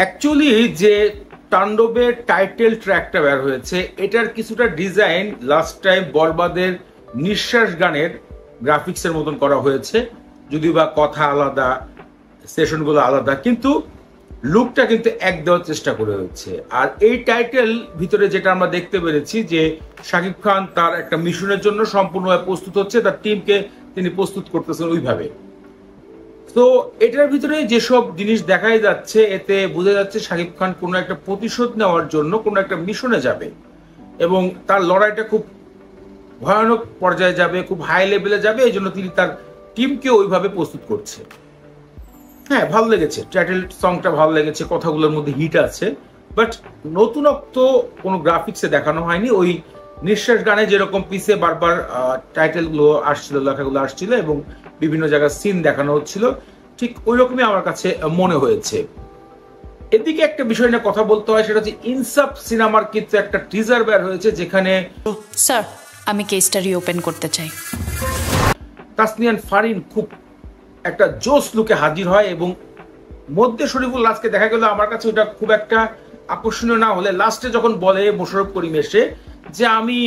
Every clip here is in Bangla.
অ্যাকচুয়ালি যে তাণ্ডবের টাইটেল ট্র্যাকটা বের হয়েছে এটার কিছুটা ডিজাইন লাস্ট টাইম বরবাদের নিঃশ্বাস গানের গ্রাফিক্সের মতন করা হয়েছে, যদিও বা কথা আলাদা, সেশনগুলো আলাদা, কিন্তু লুকটা কিন্তু এক দেওয়ার চেষ্টা করে হচ্ছে। আর এই টাইটেল ভিতরে যেটা আমরা দেখতে পেরেছি যে শাকিব খান তার একটা মিশনের জন্য সম্পূর্ণভাবে প্রস্তুত হচ্ছে, তার টিমকে তিনি প্রস্তুত করতেছেন ওইভাবে। তো এটার ভিতরে যেসব জিনিস দেখাই যাচ্ছে এতে বোঝা যাচ্ছে শাকিব খান কোনো একটা প্রতিশোধ নেওয়ার জন্য কোনো একটা মিশনে যাবে এবং তার লড়াইটা খুব ভয়ানক পর্যায়ে যাবে, খুব হাই লেভেলে যাবে, এই জন্য তিনি তার টিমকে ওইভাবে প্রস্তুত করছে। হ্যাঁ, ভালো লেগেছে, টাইটেল সংটা ভালো লেগেছে, কথাগুলোর মধ্যে হিট আছে, বাট নতুনত্ব কোনো গ্রাফিক্সে দেখানো হয়নি। ওই নিঃশ্বাস গানে যেরকম পিছে বারবার টাইটেলগুলো আসছিল, লেখাগুলো আসছিল এবং বিভিন্ন জায়গায় সিন দেখানো হচ্ছিল, ঠিক ওই রকমই আমার কাছে মনে হয়েছে। এদিকে একটা বিষয় নিয়ে কথা বলতে হয়, সেটা হচ্ছে ইনসাফ সিনেমার কিন্তু একটা টিজার বের হয়েছে যেখানে স্যার আমি কেসটা রিওপেন করতে চাই। তাসনিয়ান ফারিন খুব একটা জোস লুকে হাজির হয় এবং মধ্যে শরীফুল আজকে দেখা গেল আমার কাছে ওটা খুব একটা আকর্ষণীয় না হলে লাস্টে যখন বলে মোশাররফ করিম এসে যে আমি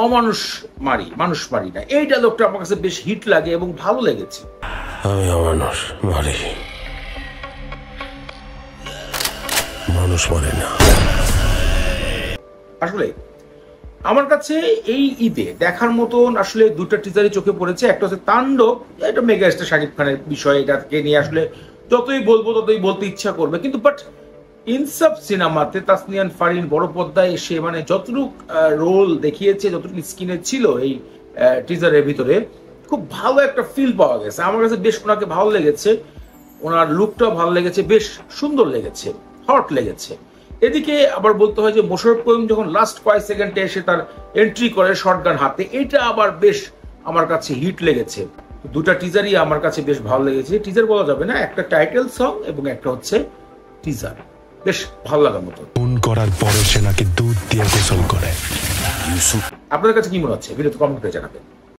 অমানুষ মারি, মানুষ মারি না, এই ডায়লগটা আমার কাছে বেশ হিট লাগে এবং ভালো লেগেছে। আমি অমানুষ মারি, মানুষ মারি না। আসলে আমার কাছে এই ঈদে দেখার মতন আসলে দুটো টিজারই চোখে পড়েছে। একটা হচ্ছে তাণ্ডব, এটা মেগা স্টার শাকিব খানের বিষয়, এটাকে নিয়ে আসলে যতই বলবো ততই বলতে ইচ্ছা করবে, কিন্তু বাট ইনসাফ সিনেমাতে তাসনিয়ান ফারিন বড় পর্দায় এসে মানে যতটুকু রোল দেখিয়েছে, যতটুকু স্ক্রিনে ছিল এই টিজারের ভিতরে, খুব ভালো একটা ফিল পাওয়া গেছে। আমার কাছে বেশ ওনাকে ভালো লেগেছে, ওনার লুকটাও ভালো লেগেছে, বেশ সুন্দর লেগেছে, হট লেগেছে। এদিকে আবার বলতে হয় যে মোশাররফ করিম যখন লাস্ট কয়েক সেকেন্ডে এসে তার এন্ট্রি করে শটগান হাতে, এটা আবার বেশ আমার কাছে হিট লেগেছে। দুটা টিজারই আমার কাছে বেশ ভালো লেগেছে। টিজার বলা যাবে না, একটা টাইটেল সং এবং একটা হচ্ছে টিজার, বেশ ভালো লাগার মতো। ফোন করার পরে সে নাকি দুধ দিয়ে গোসল করে। আপনাদের কাছে কি মনে হচ্ছে? ভিডিওতে কমেন্ট করে জানাবেন।